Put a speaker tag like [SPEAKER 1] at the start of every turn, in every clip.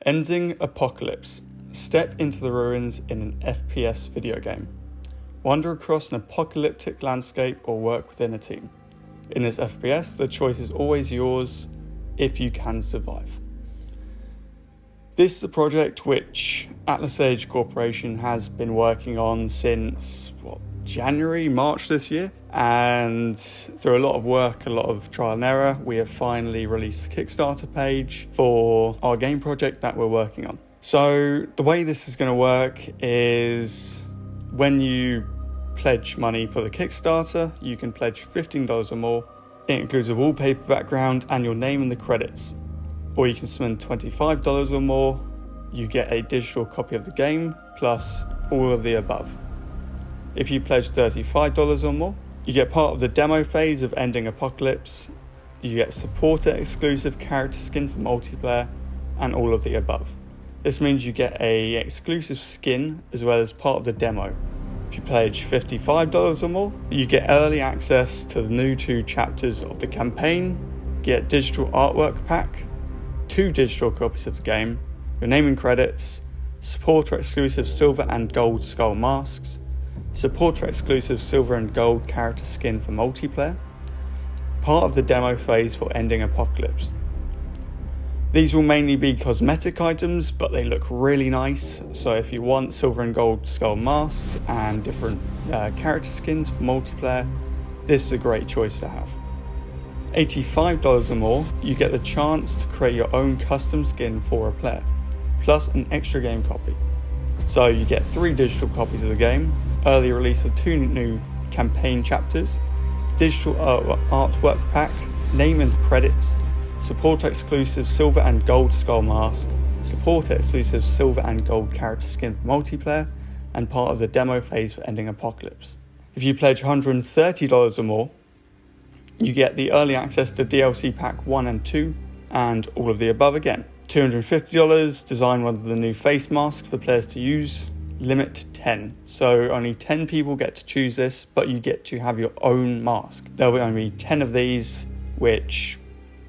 [SPEAKER 1] Ending Apocalypse. Step into the ruins in an FPS video game. Wander across an apocalyptic landscape or work within a team. In this FPS, the choice is always yours if you can survive. This is a project which Atlas Age Corporation has been working on since January, March this year, and through a lot of work, a lot of trial and error, we have finally released a Kickstarter page for our game project that we're working on. So the way this is going to work is when you pledge money for the Kickstarter, you can pledge $15 or more. It includes a wallpaper background and your name in the credits. Or you can spend $25 or more, you get a digital copy of the game, plus all of the above. If you pledge $35 or more, you get part of the demo phase of Ending Apocalypse, you get supporter exclusive character skin for multiplayer, and all of the above. This means you get a exclusive skin as well as part of the demo. If you pledge $55 or more, you get early access to the new 2 chapters of the campaign, get digital artwork pack, 2 digital copies of the game, your name and credits, supporter exclusive silver and gold skull masks, supporter exclusive silver and gold character skin for multiplayer, part of the demo phase for Ending Apocalypse. These will mainly be cosmetic items, but they look really nice. So if you want silver and gold skull masks and different character skins for multiplayer, this is a great choice to have. $85 or more, you get the chance to create your own custom skin for a player, plus an extra game copy. So you get 3 digital copies of the game, early release of 2 new campaign chapters, digital artwork pack, name and credits, supporter exclusive silver and gold skull mask, supporter exclusive silver and gold character skin for multiplayer, and part of the demo phase for Ending Apocalypse. If you pledge $130 or more, you get the early access to DLC pack 1 and 2, and all of the above again. $250, design one of the new face masks for players to use, limit to 10. So only 10 people get to choose this, but you get to have your own mask. There'll be only 10 of these, which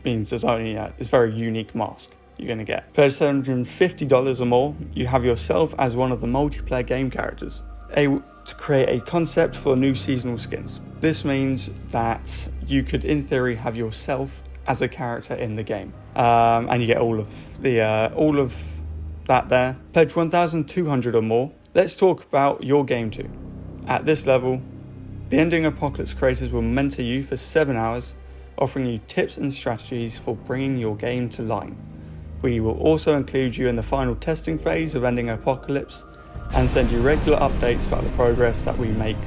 [SPEAKER 1] means there's only it's a very unique mask you're going to get. Pledge $750 or more, you have yourself as one of the multiplayer game characters, able to create a concept for new seasonal skins. This means that you could, in theory, have yourself as a character in the game, and you get all of that there. Pledge $1,200 or more. Let's talk about your game too. At this level, the Ending Apocalypse creators will mentor you for 7 hours, offering you tips and strategies for bringing your game to line. We will also include you in the final testing phase of Ending Apocalypse and send you regular updates about the progress that we make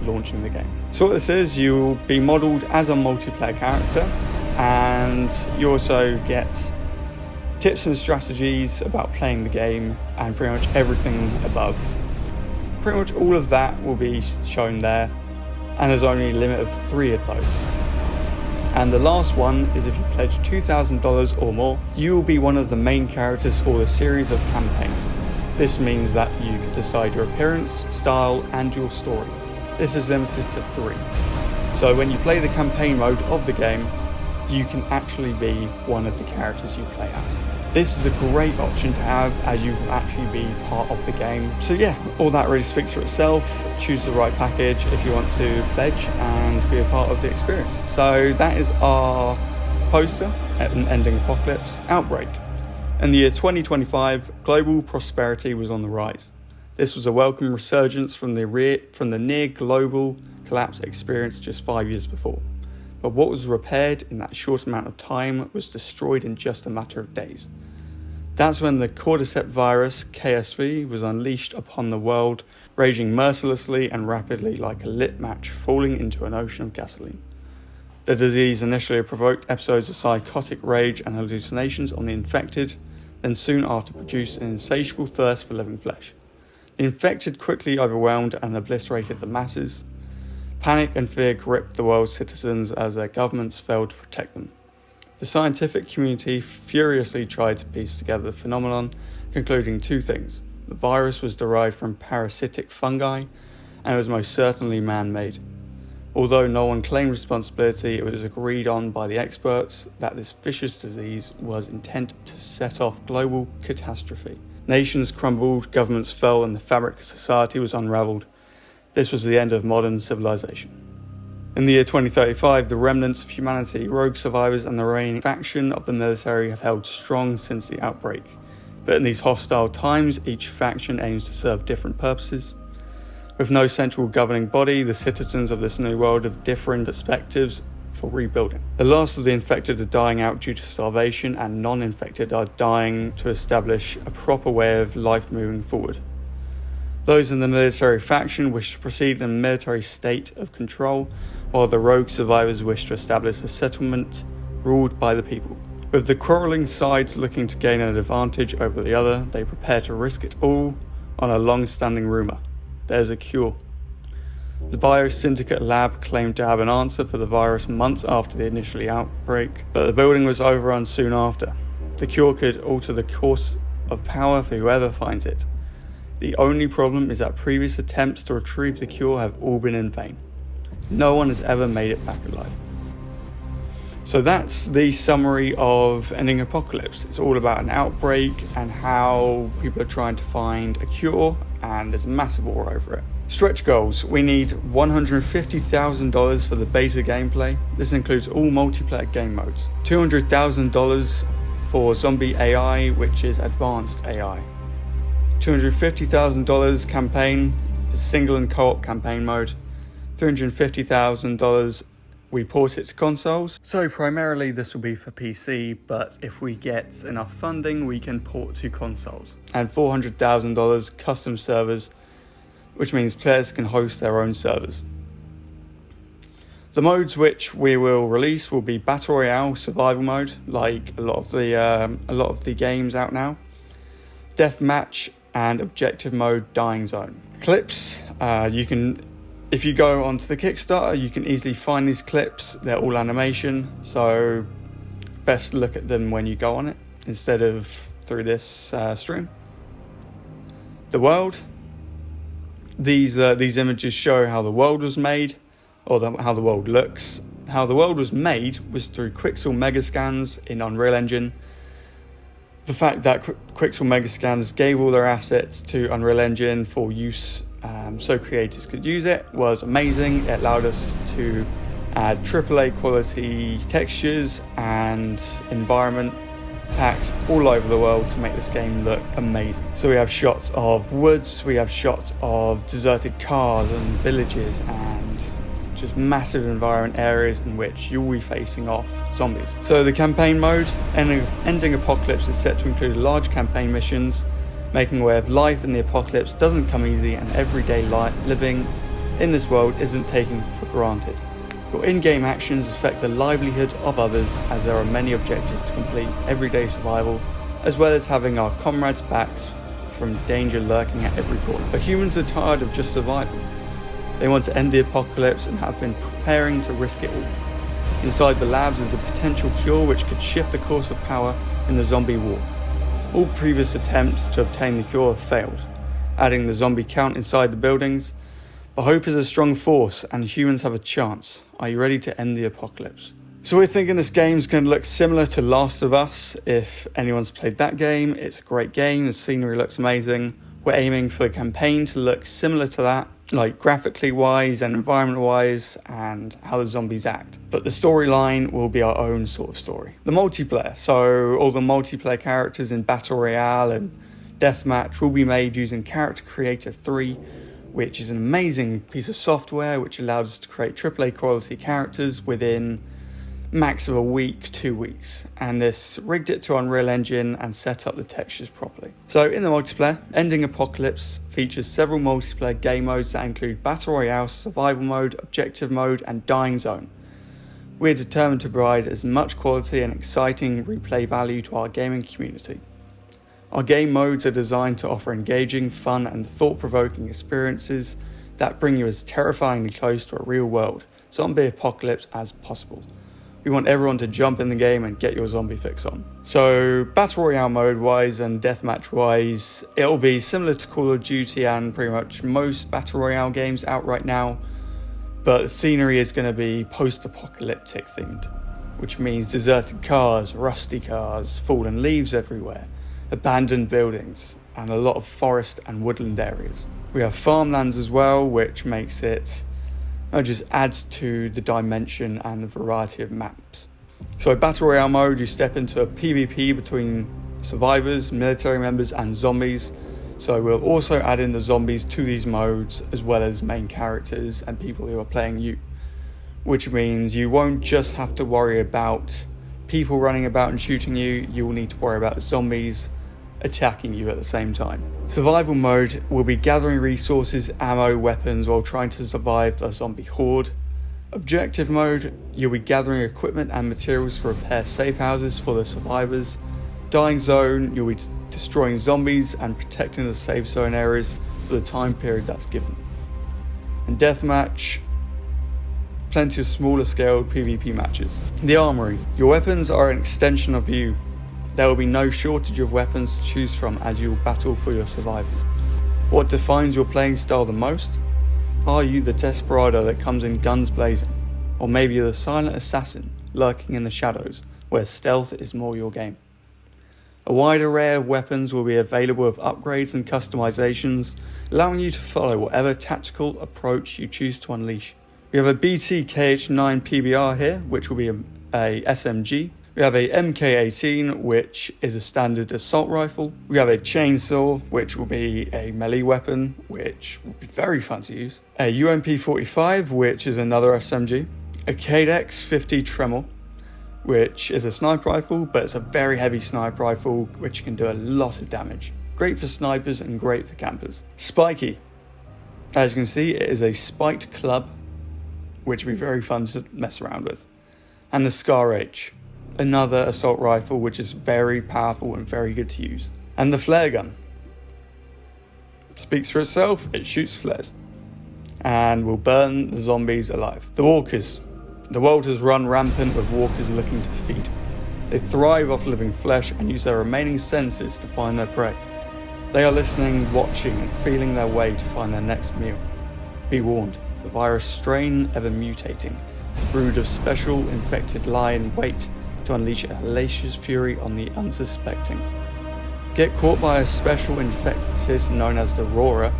[SPEAKER 1] launching the game. So what this is, you'll be modelled as a multiplayer character, and you also get tips and strategies about playing the game and pretty much everything above. Pretty much all of that will be shown there, and there's only a limit of 3 of those. And the last one is if you pledge $2,000 or more, you will be one of the main characters for the series of campaign. This means that you can decide your appearance, style, and your story. This is limited to 3. So when you play the campaign mode of the game, you can actually be one of the characters you play as. This is a great option to have, as you can actually be part of the game. So yeah, all that really speaks for itself. Choose the right package if you want to pledge and be a part of the experience. So that is our poster at an Ending Apocalypse outbreak. In the year 2025, global prosperity was on the rise. This was a welcome resurgence from the near global collapse experienced just 5 years before. But what was repaired in that short amount of time was destroyed in just a matter of days. That's when the cordyceps virus, KSV, was unleashed upon the world, raging mercilessly and rapidly like a lit match falling into an ocean of gasoline. The disease initially provoked episodes of psychotic rage and hallucinations on the infected, then soon after produced an insatiable thirst for living flesh. The infected quickly overwhelmed and obliterated the masses. Panic and fear gripped the world's citizens as their governments failed to protect them. The scientific community furiously tried to piece together the phenomenon, concluding 2 things. The virus was derived from parasitic fungi, and it was most certainly man-made. Although no one claimed responsibility, it was agreed on by the experts that this vicious disease was intent to set off global catastrophe. Nations crumbled, governments fell, and the fabric of society was unravelled. This was the end of modern civilization. In the year 2035, the remnants of humanity, rogue survivors, and the reigning faction of the military have held strong since the outbreak. But in these hostile times, each faction aims to serve different purposes. With no central governing body, the citizens of this new world have different perspectives for rebuilding. The last of the infected are dying out due to starvation, and non-infected are dying to establish a proper way of life moving forward. Those in the military faction wish to proceed in a military state of control, while the rogue survivors wish to establish a settlement ruled by the people. With the quarrelling sides looking to gain an advantage over the other, they prepare to risk it all on a long-standing rumour. There's a cure. The Biosyndicate lab claimed to have an answer for the virus months after the initial outbreak, but the building was overrun soon after. The cure could alter the course of power for whoever finds it. The only problem is that previous attempts to retrieve the cure have all been in vain. No one has ever made it back alive. So that's the summary of Ending Apocalypse. It's all about an outbreak and how people are trying to find a cure, and there's a massive war over it. Stretch goals. We need $150,000 for the beta gameplay. This includes all multiplayer game modes. $200,000 for zombie AI, which is advanced AI. $250,000 campaign, single and co-op campaign mode. $350,000 we port it to consoles. So primarily this will be for PC, but if we get enough funding, we can port to consoles. And $400,000 custom servers, which means players can host their own servers. The modes which we will release will be Battle Royale survival mode, like a lot of the games out now. Deathmatch and objective mode Dying Zone. Clips, if you go onto the Kickstarter, you can easily find these clips. They're all animation, so best look at them when you go on it instead of through this stream. The world. These images show how the world was made, or how the world looks. How the world was made was through Quixel Megascans in Unreal Engine. The fact that Quixel Megascans gave all their assets to Unreal Engine for use so creators could use it was amazing. It allowed us to add AAA quality textures and environment packs all over the world to make this game look amazing. So we have shots of woods, we have shots of deserted cars and villages, and just massive environment areas in which you'll be facing off zombies. So the campaign mode, Ending Apocalypse, is set to include large campaign missions, making aware of life in the apocalypse doesn't come easy, and everyday living in this world isn't taken for granted. Your in-game actions affect the livelihood of others, as there are many objectives to complete everyday survival, as well as having our comrades' backs from danger lurking at every corner. But humans are tired of just surviving. They want to end the apocalypse and have been preparing to risk it all. Inside the labs is a potential cure which could shift the course of power in the zombie war. All previous attempts to obtain the cure have failed, adding the zombie count inside the buildings. But hope is a strong force, and humans have a chance. Are you ready to end the apocalypse? So we're thinking this game's going to look similar to Last of Us. If anyone's played that game, it's a great game. The scenery looks amazing. We're aiming for the campaign to look similar to that, like graphically wise and environment wise, and how the zombies act. But the storyline will be our own sort of story. The multiplayer, so all the multiplayer characters in Battle Royale and Deathmatch will be made using Character Creator 3, which is an amazing piece of software which allowed us to create AAA quality characters within max of a week, 2 weeks, and this rigged it to Unreal Engine and set up the textures properly. So in the multiplayer, Ending Apocalypse features several multiplayer game modes that include Battle Royale, Survival Mode, Objective Mode, and Dying Zone. We're determined to provide as much quality and exciting replay value to our gaming community. Our game modes are designed to offer engaging, fun, and thought-provoking experiences that bring you as terrifyingly close to a real-world zombie apocalypse as possible. We want everyone to jump in the game and get your zombie fix on. So Battle Royale mode wise and Deathmatch wise, it'll be similar to Call of Duty and pretty much most Battle Royale games out right now, but the scenery is going to be post-apocalyptic themed, which means deserted cars, rusty cars, fallen leaves everywhere, abandoned buildings, and a lot of forest and woodland areas. We have farmlands as well, which makes it just adds to the dimension and the variety of maps. So Battle Royale mode, you step into a PvP between survivors, military members and zombies. So we'll also add in the zombies to these modes, as well as main characters and people who are playing you, which means you won't just have to worry about people running about and shooting you, you will need to worry about zombies attacking you at the same time. Survival mode will be gathering resources, ammo, weapons while trying to survive the zombie horde. Objective mode, you'll be gathering equipment and materials to repair safe houses for the survivors. Dying zone, you'll be destroying zombies and protecting the safe zone areas for the time period that's given. And deathmatch, plenty of smaller scale PvP matches. The armory, your weapons are an extension of you. There will be no shortage of weapons to choose from as you will battle for your survival. What defines your playing style the most? Are you the desperado that comes in guns blazing? Or maybe you're the silent assassin lurking in the shadows where stealth is more your game? A wide array of weapons will be available with upgrades and customizations, allowing you to follow whatever tactical approach you choose to unleash. We have a BT KH9 PBR here, which will be a SMG. We have a MK18, which is a standard assault rifle. We have a chainsaw, which will be a melee weapon, which will be very fun to use. A UMP45, which is another SMG. A Cadex 50 Tremor, which is a sniper rifle, but it's a very heavy sniper rifle, which can do a lot of damage. Great for snipers and great for campers. Spiky. As you can see, it is a spiked club, which will be very fun to mess around with. And the Scar H, another assault rifle, which is very powerful and very good to use. And the flare gun. Speaks for itself, it shoots flares and will burn the zombies alive. The walkers. The world has run rampant with walkers looking to feed. They thrive off living flesh and use their remaining senses to find their prey. They are listening, watching and feeling their way to find their next meal. Be warned, the virus strain ever mutating, a brood of special infected lie in wait to unleash a hellacious fury on the unsuspecting. Get caught by a special infected known as the Roarer,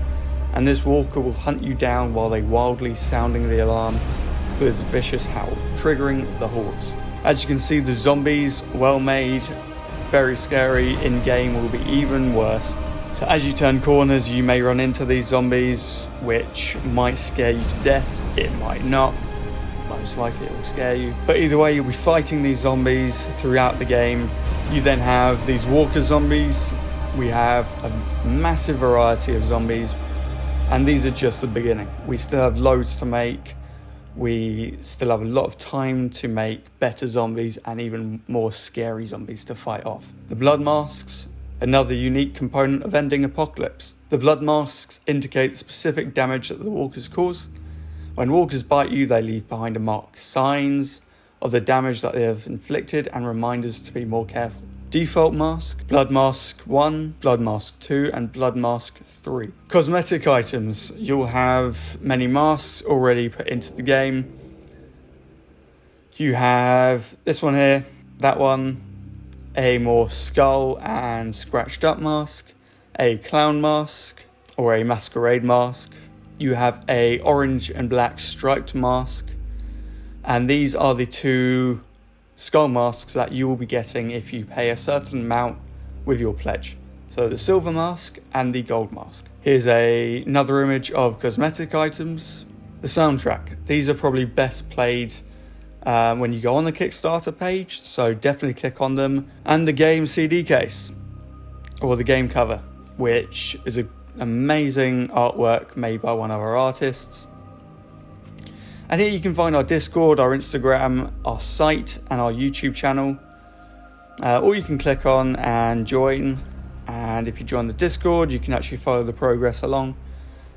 [SPEAKER 1] and this walker will hunt you down while they wildly sounding the alarm with its vicious howl, triggering the hordes. As you can see, the zombies, well made, very scary. In game will be even worse. So as you turn corners, you may run into these zombies, which might scare you to death. It might not. Most likely it will scare you. But either way, you'll be fighting these zombies throughout the game. You then have these walker zombies. We have a massive variety of zombies, and these are just the beginning. We still have loads to make. We still have a lot of time to make better zombies and even more scary zombies to fight off. The blood masks, another unique component of ending apocalypse. The blood masks indicate the specific damage that the walkers cause. When walkers bite you, they leave behind a mark, signs of the damage that they have inflicted and reminders to be more careful. Default mask, blood mask 1, blood mask 2 and blood mask 3. Cosmetic items, you'll have many masks already put into the game. You have this one here, that one, a more skull and scratched up mask, a clown mask or a masquerade mask. You have a orange and black striped mask, and these are the two skull masks that you will be getting if you pay a certain amount with your pledge. So the silver mask and the gold mask. Here's another image of cosmetic items. The soundtrack. These are probably best played when you go on the Kickstarter page, so definitely click on them. And the game CD case, or the game cover, which is an amazing artwork made by one of our artists. And here you can find our Discord, our Instagram, our site and our YouTube channel. Or you can click on and join. And if you join the Discord, you can actually follow the progress along,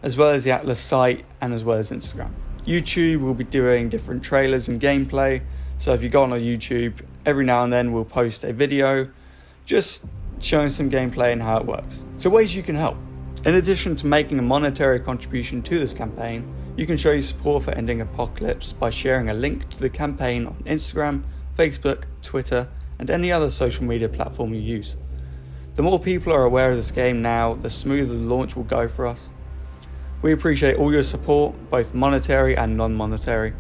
[SPEAKER 1] as well as the Atlas site and as well as Instagram. YouTube will be doing different trailers and gameplay. So if you go on our YouTube, every now and then we'll post a video just showing some gameplay and how it works. So ways you can help. In addition to making a monetary contribution to this campaign, You can show your support for Ending Apocalypse by sharing a link to the campaign on Instagram, Facebook, Twitter, and any other social media platform you use. The more people are aware of this game now, the smoother the launch will go for us. We appreciate all your support, both monetary and non-monetary.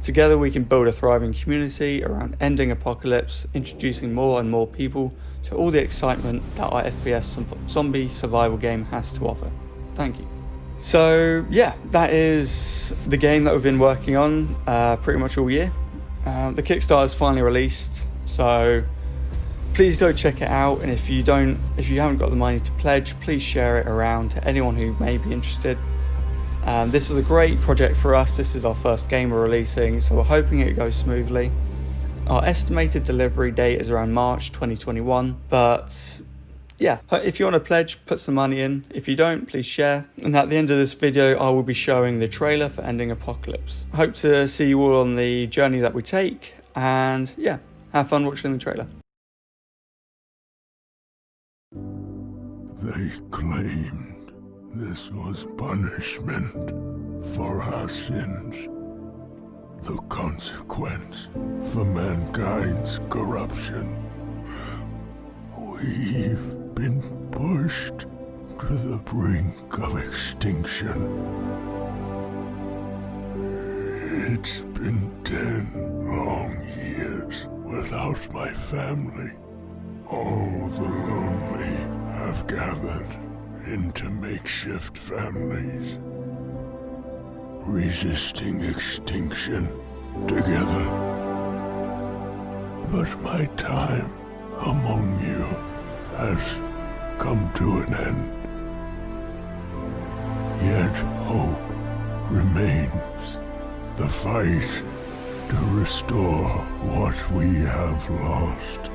[SPEAKER 1] Together we can build a thriving community around Ending Apocalypse, introducing more and more people to all the excitement that our FPS zombie survival game has to offer. Thank you. So yeah, that is the game that we've been working on pretty much all year. The Kickstarter is finally released, so please go check it out. And if you haven't got the money to pledge, please share it around to anyone who may be interested. This is a great project for us. This is our first game we're releasing, so we're hoping it goes smoothly. Our estimated delivery date is around March 2021, but yeah, if you want to pledge, put some money in. If you don't, please share. And at the end of this video, I will be showing the trailer for Ending Apocalypse. I hope to see you all on the journey that we take, and yeah, have fun watching the trailer.
[SPEAKER 2] They claimed this was punishment for our sins, the consequence for mankind's corruption. We've been pushed to the brink of extinction. It's been 10 long years without my family. All the lonely have gathered into makeshift families, resisting extinction together. But my time among you has come to an end. Yet hope remains. The fight to restore what we have lost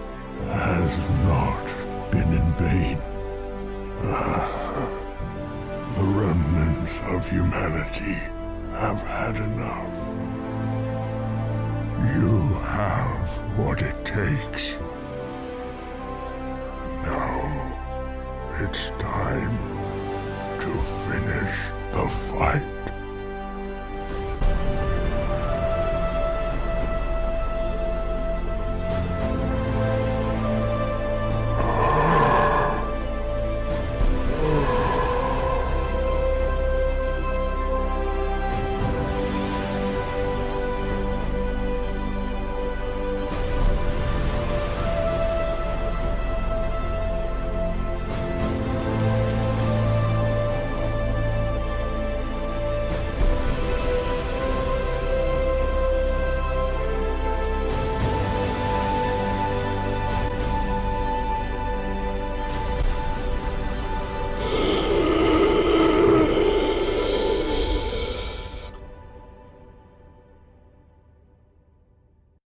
[SPEAKER 2] has not been in vain. The remnants of humanity have had enough. You have what it takes. Now, it's time to finish the fight.